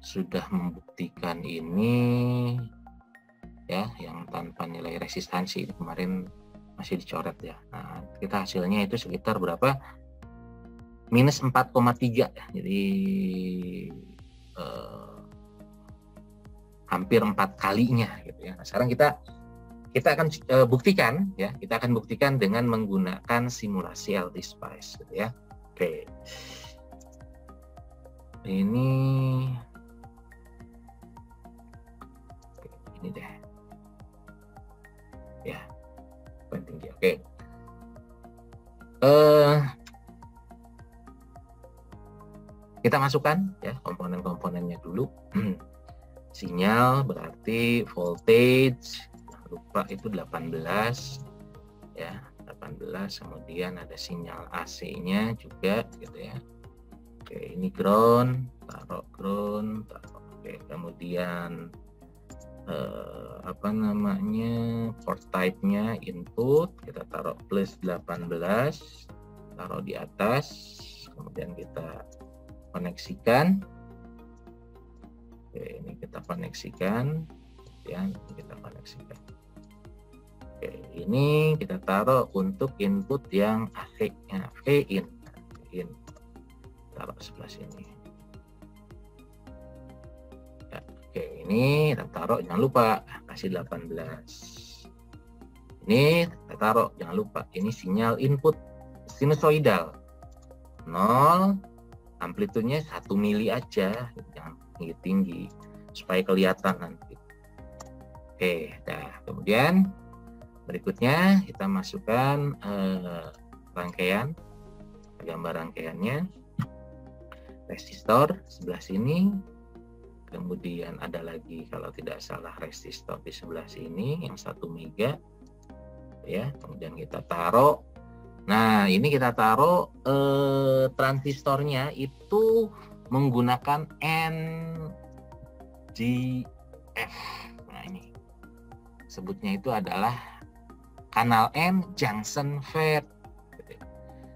sudah membuktikan ini ya, yang tanpa nilai resistansi kemarin masih dicoret ya. Nah, kita hasilnya itu sekitar berapa? Minus 4,3 ya. Jadi hampir 4 kalinya gitu ya. Nah, sekarang kita akan buktikan ya, kita akan buktikan dengan menggunakan simulasi LT-Spice gitu ya. Oke. Ini deh. Ya. Paling tinggi. Oke. Kita masukkan ya komponen-komponennya dulu. Sinyal berarti voltage, jangan lupa itu 18 ya, 18. Kemudian ada sinyal AC-nya juga gitu ya. Oke, ini ground, taruh ground, taruh. Oke, kemudian apa namanya, port type-nya input kita taruh plus 18, taruh di atas, kemudian kita koneksikan. Oke, ini kita koneksikan ya, kita koneksikan. Oke, ini kita taruh untuk input yang AC nya, in taruh sebelah sini. Oke, ini kita taruh, jangan lupa kasih 18. Ini kita taruh, jangan lupa ini sinyal input sinusoidal 0, amplitudenya 1 mili aja, jangan tinggi-tinggi supaya kelihatan nanti. Oke, nah kemudian berikutnya kita masukkan rangkaian, gambar rangkaiannya, resistor sebelah sini. Kemudian ada lagi kalau tidak salah resistor di sebelah sini yang 1 mega ya. Kemudian kita taruh. Nah, ini kita taruh transistornya itu menggunakan NGF. Nah, ini sebutnya itu adalah kanal N junction FET.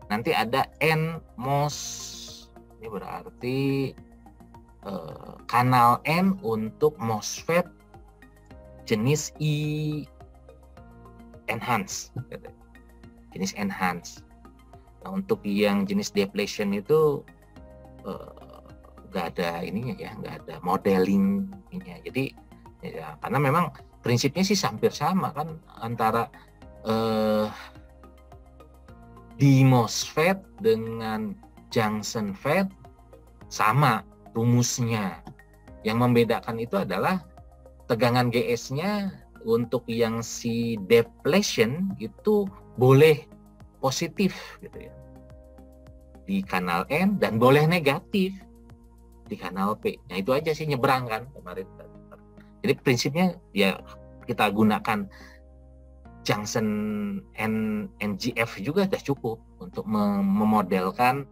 Nanti ada NMOS. Ini berarti kanal N untuk MOSFET jenis enhance, jenis enhance. Nah, untuk yang jenis depletion itu nggak ada ininya ya, nggak ada modeling ini. Jadi ya, karena memang prinsipnya sih hampir sama kan antara di MOSFET dengan junction FET sama rumusnya. Yang membedakan itu adalah tegangan GS-nya untuk yang si depletion itu boleh positif gitu ya di kanal N dan boleh negatif di kanal P. Nah, itu aja sih, nyebrang kan kemarin. Jadi prinsipnya ya kita gunakan junction NGF juga sudah cukup untuk memodelkan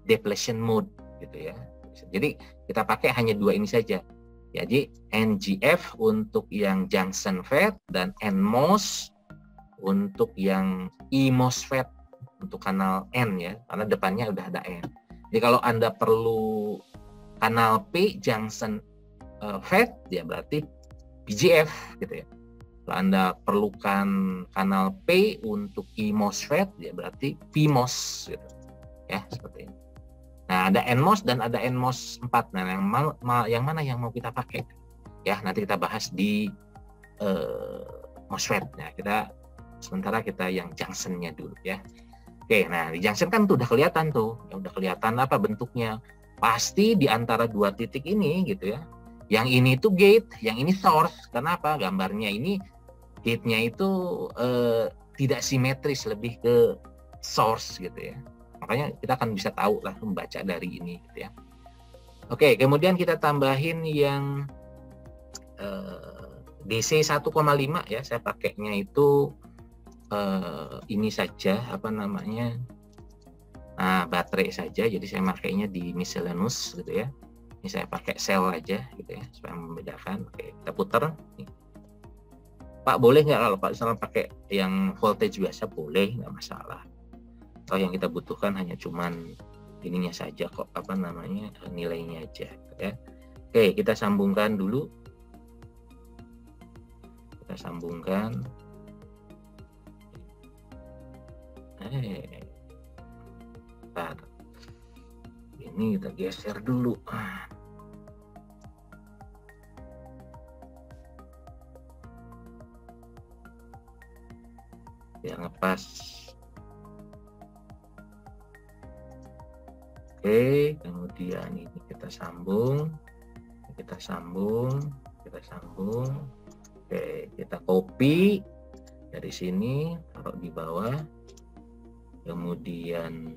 depletion mode gitu ya. Jadi kita pakai hanya dua ini saja. Jadi NGF untuk yang junction FET dan NMOS untuk yang eMOSFET untuk kanal N ya, karena depannya udah ada N. Jadi kalau Anda perlu kanal P junction FET ya berarti PGF gitu ya. Kalau Anda perlukan kanal P untuk eMOSFET ya berarti PMOS gitu. Ya, seperti ini. Nah, ada NMOS dan ada NMOS 4. Nah, yang mana yang mau kita pakai? Ya, nanti kita bahas di MOSFET. Nah, sementara kita yang junction-nya dulu ya. Oke, nah di junction kan tuh udah kelihatan tuh. Ya, udah kelihatan apa bentuknya. Pasti di antara dua titik ini gitu ya. Yang ini tuh gate, yang ini source. Kenapa? Gambarnya ini gate-nya itu tidak simetris, lebih ke source gitu ya. Makanya kita akan bisa tahu lah membaca dari ini gitu ya. Oke, kemudian kita tambahin yang DC 1,5 ya. Saya pakainya itu ini saja, apa namanya, baterai saja. Jadi saya pakainya di miscellaneous gitu ya. Ini saya pakai sel aja gitu ya supaya membedakan. Oke, kita putar. Nih. Pak, boleh nggak kalau Pak misalnya pakai yang voltage biasa? Boleh, nggak masalah. Atau yang kita butuhkan hanya cuman ininya saja kok, apa namanya, nilainya aja ya. Oke, kita sambungkan dulu. Kita sambungkan. Bentar. Ini kita geser dulu. Biar ngepas. Oke, kemudian ini kita sambung. Kita sambung. Oke, kita copy dari sini, taruh di bawah. Kemudian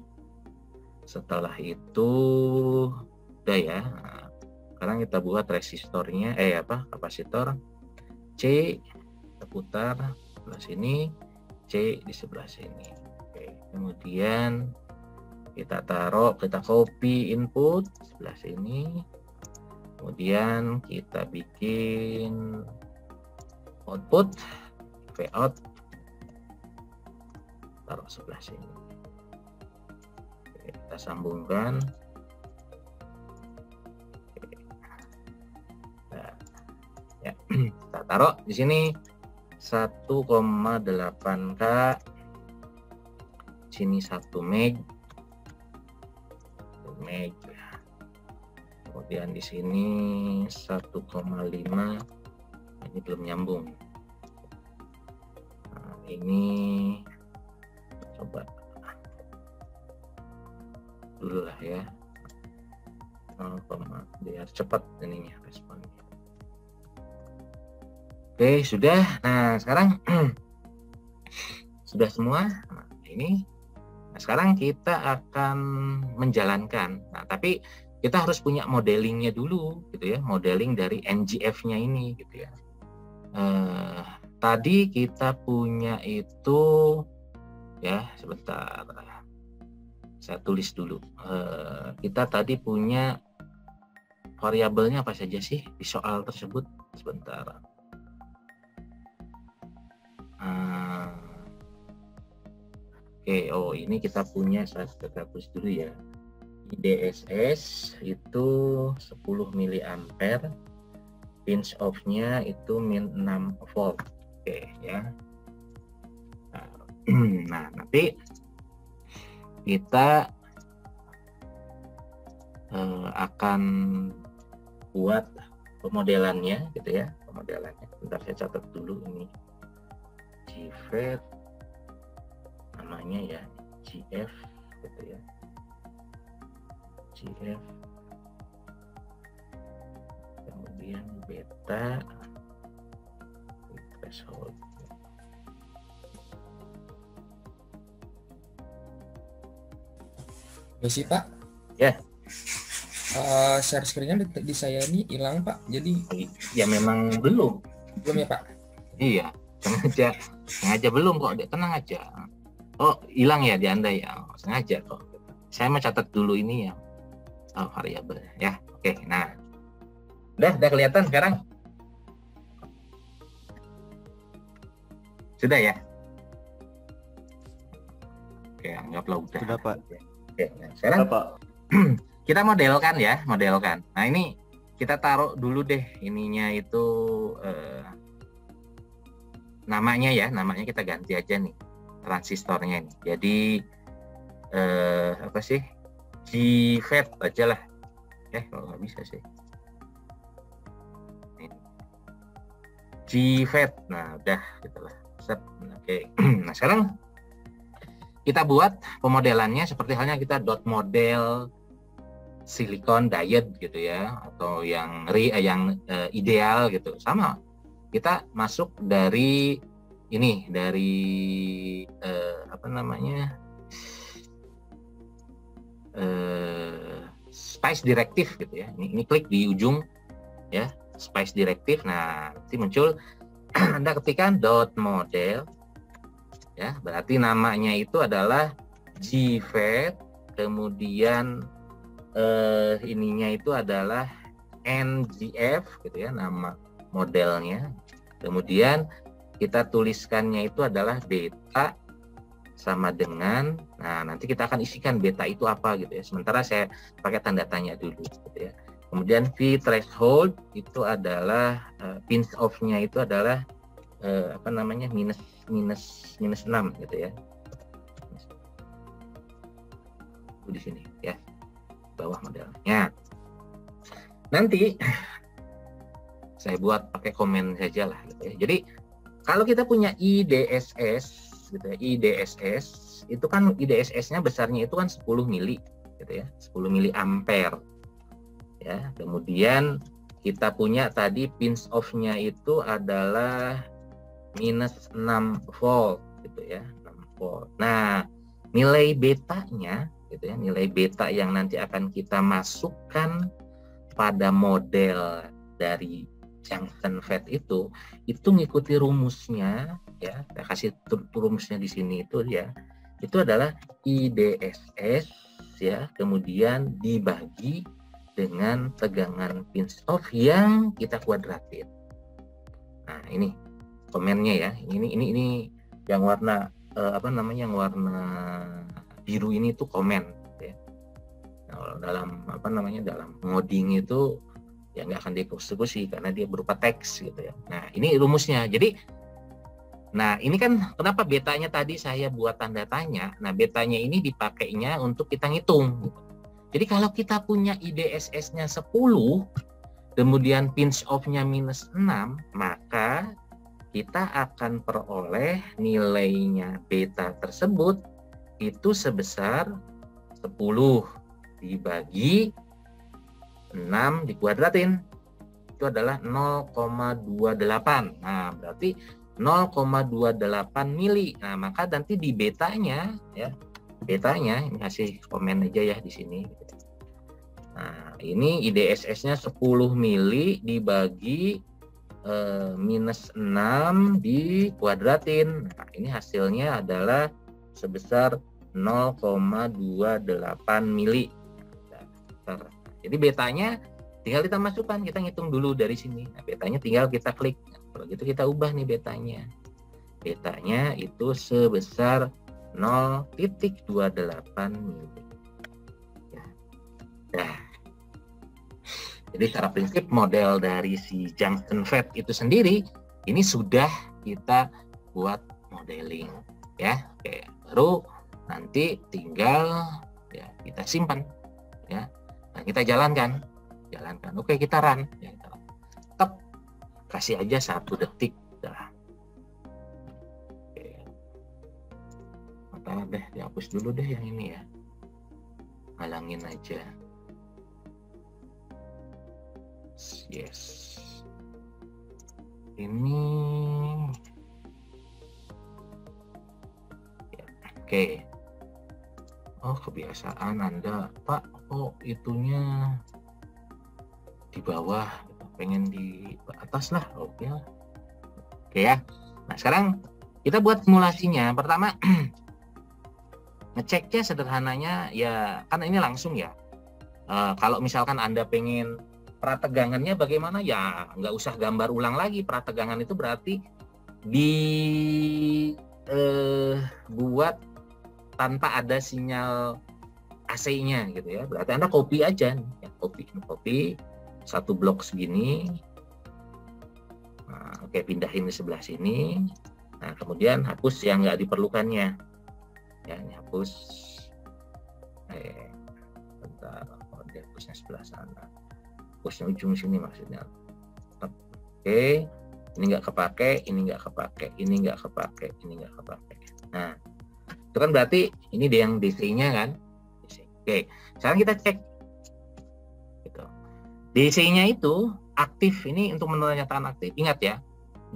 setelah itu udah ya. Nah, sekarang kita buat resistornya, kapasitor C, kita putar sebelah sini, C di sebelah sini. Oke, kemudian kita copy input sebelah sini. Kemudian kita bikin output, Vout, taruh sebelah sini. Oke, kita sambungkan. Oke. Nah, ya, kita taruh di sini 1,8K, sini 1 meg. Kemudian di sini 1,5, ini belum nyambung. Nah, ini coba dulu lah ya, biar cepat ininya responnya. Oke, sudah. Nah, sekarang sudah semua. Nah, ini. Nah, sekarang kita akan menjalankan. Nah, tapi kita harus punya modelingnya dulu, gitu ya. Modeling dari NGF-nya ini, gitu ya. Tadi kita punya itu, ya, sebentar. Saya tulis dulu. Kita tadi punya variabelnya apa saja sih di soal tersebut? Sebentar. Oke, ini kita punya, saya hapus dulu ya. IDSS itu 10 mA, pinch off-nya itu -6 volt. Oke ya. Nah, nanti kita akan buat pemodelannya gitu ya, pemodelannya. Bentar, saya catat dulu ini. GFET namanya ya, GF gitu ya. GF, kemudian beta threshold. Misi Pak. Ya. Share screen-nya di saya ini hilang Pak. Jadi ya memang belum ya Pak. Iya, sengaja belum kok. Tenang aja. Oh, hilang ya di Anda ya. Sengaja kok. Saya mau catat dulu ini ya. Variabel ya. Oke, nah. Udah kelihatan sekarang? Sudah ya? Oke, anggaplah udah. Sudah, Pak. Oke, nah, sekarang Pak. Kita modelkan ya, modelkan. Nah, ini kita taruh dulu deh ininya itu namanya ya, namanya kita ganti aja nih transistornya ini. Jadi apa sih? GFET aja lah. Kalau nggak bisa sih. GFET. Nah, udah gitulah. Oke. Nah, sekarang kita buat pemodelannya seperti halnya kita dot model silikon diode gitu ya, atau yang ideal gitu. Sama. Kita masuk dari ini, dari apa namanya? Spice Directive gitu ya. Ini klik di ujung ya, Spice Directive. Nah, nanti muncul Anda ketikkan dot model ya, berarti namanya itu adalah GFET, kemudian ininya itu adalah NGF gitu ya, nama modelnya. Kemudian kita tuliskannya itu adalah beta sama dengan, nah nanti kita akan isikan beta itu apa gitu ya. Sementara saya pakai tanda tanya dulu gitu ya. Kemudian V threshold itu adalah pinch off-nya itu adalah apa namanya minus 6 gitu ya. Di sini ya, bawah modelnya. Nanti saya buat pakai komen saja lah gitu ya. Jadi kalau kita punya IDSS gitu ya, IDSS itu kan IDSS-nya besarnya itu kan 10 mili gitu ya, 10 mili ampere ya. Kemudian kita punya tadi pinch off-nya itu adalah minus 6 volt gitu ya, 6 volt. Nah, nilai betanya gitu ya, nilai beta yang nanti akan kita masukkan pada model dari junction FET itu ngikuti rumusnya ya. Saya kasih rumusnya di sini itu ya. Itu adalah IDSS ya, kemudian dibagi dengan tegangan pinch off yang kita kuadratin. Nah, ini komennya ya. Ini yang warna apa namanya, yang warna biru ini tuh komen ya. Nah, dalam apa namanya, dalam ngoding itu ya nggak akan dieksekusi karena dia berupa teks gitu ya. Nah, ini rumusnya. Jadi, nah ini kan kenapa betanya tadi saya buat tanda tanya. Nah, betanya ini dipakainya untuk kita ngitung gitu. Jadi kalau kita punya IDSS-nya 10, kemudian pinch off-nya minus 6, maka kita akan peroleh nilainya beta tersebut itu sebesar 10 dibagi 6 dikuadratin, itu adalah 0,28. Nah, berarti 0,28 mili. Nah, maka nanti di betanya ya, betanya ini kasih komen aja ya di sini. Nah, ini IDSS-nya 10 mili dibagi minus 6 dikuadratin. Nah, ini hasilnya adalah sebesar 0,28 mili. Jadi betanya tinggal kita masukkan, kita ngitung dulu dari sini. Nah, betanya tinggal kita klik. Kalau gitu kita ubah nih betanya. Betanya itu sebesar 0,28 mili. Ya. Nah, jadi secara prinsip model dari si junction FET itu sendiri ini sudah kita buat modeling ya. Oke, baru nanti tinggal ya kita simpan ya. Nah, kita jalankan. Oke, kita run ya, tetap kasih aja 1 detik dah. Oke. Maka deh dihapus dulu deh yang ini ya, halangin aja. Yes, ini ya, oke. Oh, kebiasaan Anda, Pak. Oh, itunya di bawah, pengen di atas lah. Oke ya. Nah, sekarang kita buat simulasinya. Pertama ngeceknya sederhananya ya, kan ini langsung ya. Kalau misalkan Anda pengen prategangannya bagaimana ya, nggak usah gambar ulang lagi. Prategangan itu berarti buat tanpa ada sinyal AC-nya gitu ya. Berarti Anda copy aja nih, ya, copy 1 blok segini. Nah, oke, pindahin di sebelah sini. Nah, kemudian hapus yang nggak diperlukannya. Ya, ini hapus. Bentar, dihapusnya sebelah sana. Hapusnya ujung sini maksudnya. Oke, ini nggak kepake, ini nggak kepake, ini nggak kepake, ini nggak kepake. Nah, itu kan berarti ini dia yang DC-nya kan. Oke, sekarang kita cek. Gitu. DC-nya itu aktif, ini untuk menyatakan aktif. Ingat ya,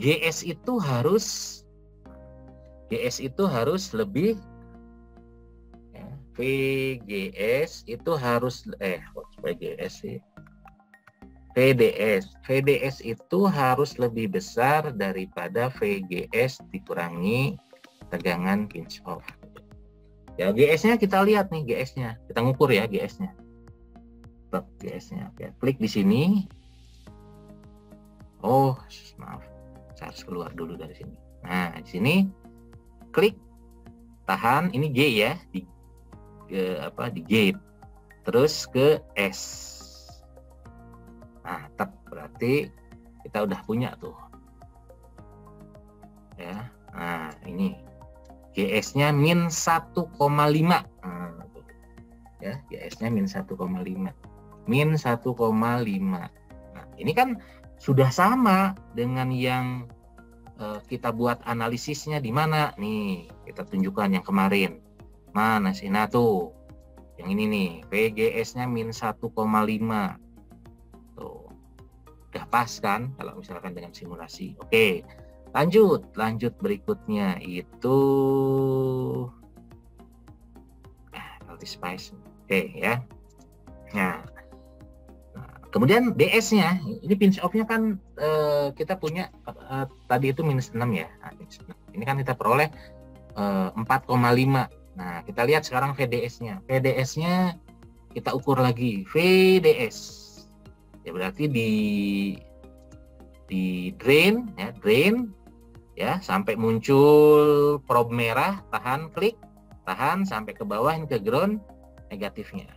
GS itu harus lebih ya, VGS itu harus VGS sih. VDS itu harus lebih besar daripada VGS dikurangi tegangan pinch off. Ya, GS-nya kita lihat nih, GS-nya. Kita ngukur ya GS-nya. GS-nya. Oke, klik di sini. Oh, maaf. Saya harus keluar dulu dari sini. Nah, di sini klik tahan, ini G ya, di gate, terus ke S. Nah, berarti kita udah punya tuh ya. Nah, ini GS-nya min 1,5. Ya, GS-nya min 1,5. Min 1,5. Nah, ini kan sudah sama dengan yang kita buat analisisnya di mana nih, kita tunjukkan yang kemarin. Mana sih? Nah tuh, yang ini nih, VGS-nya min 1,5. Tuh, udah pas kan kalau misalkan dengan simulasi. Oke, lanjut berikutnya itu Spice. Oke ya. Nah, kemudian DS-nya, ini pinch off-nya kan kita punya tadi itu minus 6 ya. Nah, ini kan kita peroleh 4,5. Nah, kita lihat sekarang VDS-nya. VDS-nya kita ukur lagi. VDS. Ya berarti di drain ya sampai muncul probe merah, tahan, klik, tahan sampai ke bawah ini ke ground negatifnya.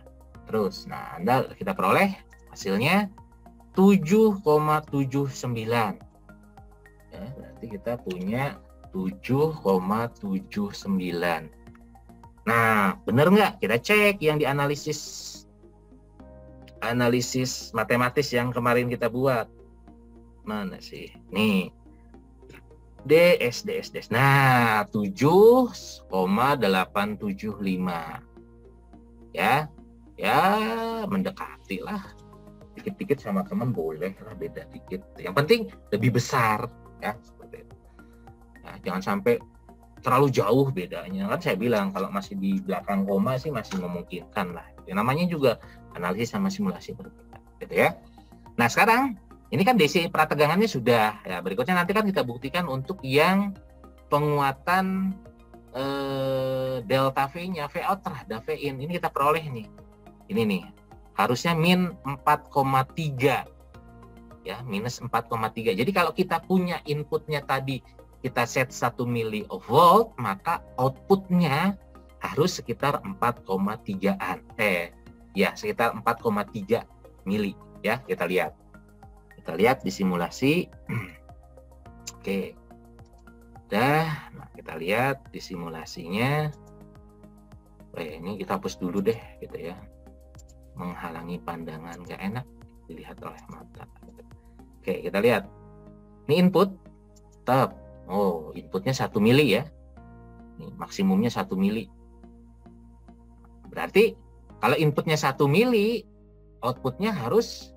Terus, nah kita peroleh hasilnya 7,79. Ya, berarti kita punya 7,79. Nah, benar nggak? Kita cek yang di analisis matematis yang kemarin kita buat. Mana sih? Nih. DS. Nah, 7,875. Ya, mendekati lah. Dikit-dikit sama teman boleh lah, beda dikit. Yang penting lebih besar ya, seperti itu. Nah, jangan sampai terlalu jauh bedanya. Kan saya bilang kalau masih di belakang koma sih masih memungkinkan lah. Ya, namanya juga analisis sama simulasi berbeda, gitu ya. Nah, sekarang ini kan DC prategangannya sudah. Ya, berikutnya nanti kan kita buktikan untuk yang penguatan delta V-nya, V out terhadap V in. Ini kita peroleh nih. Ini nih. Harusnya min 4,3. Ya, minus 4,3. Jadi kalau kita punya inputnya tadi kita set 1 mV, maka outputnya harus sekitar 4,3-an. Sekitar 4,3 mili ya, kita lihat. Kita lihat di simulasi. Oke. Nah, kita lihat di simulasinya. Ini kita hapus dulu deh gitu ya. Menghalangi pandangan, nggak enak dilihat oleh mata. Oke, kita lihat. Ini input. Inputnya 1 mili ya. Ini maksimumnya 1 mili. Berarti kalau inputnya 1 mili, outputnya harus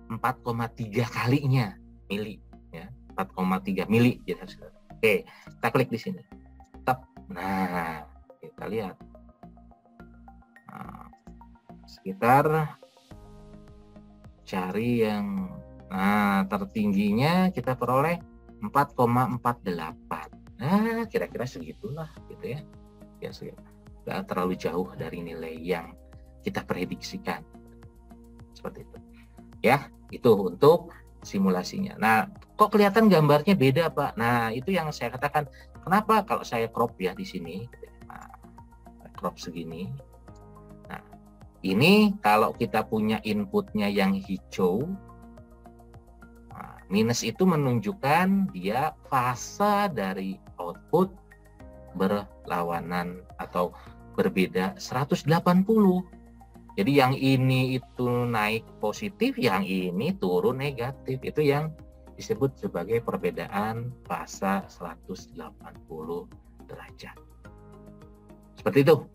4,3 kalinya mili ya. 4,3 mili gitu. Oke, kita klik di sini. Nah, kita lihat. Nah, sekitar cari yang tertingginya kita peroleh 4,48. Nah, kira-kira segitulah gitu ya. Ya, nggak terlalu jauh dari nilai yang kita prediksikan. Seperti itu. Ya, itu untuk simulasinya. Nah, kok kelihatan gambarnya beda, Pak? Nah, itu yang saya katakan. Kenapa kalau saya crop ya di sini? Nah, crop segini. Nah, ini kalau kita punya inputnya yang hijau, minus itu menunjukkan dia fase dari output berlawanan atau berbeda 180. Jadi yang ini itu naik positif, yang ini turun negatif. Itu yang disebut sebagai perbedaan fase 180 derajat. Seperti itu.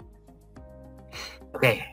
Oke,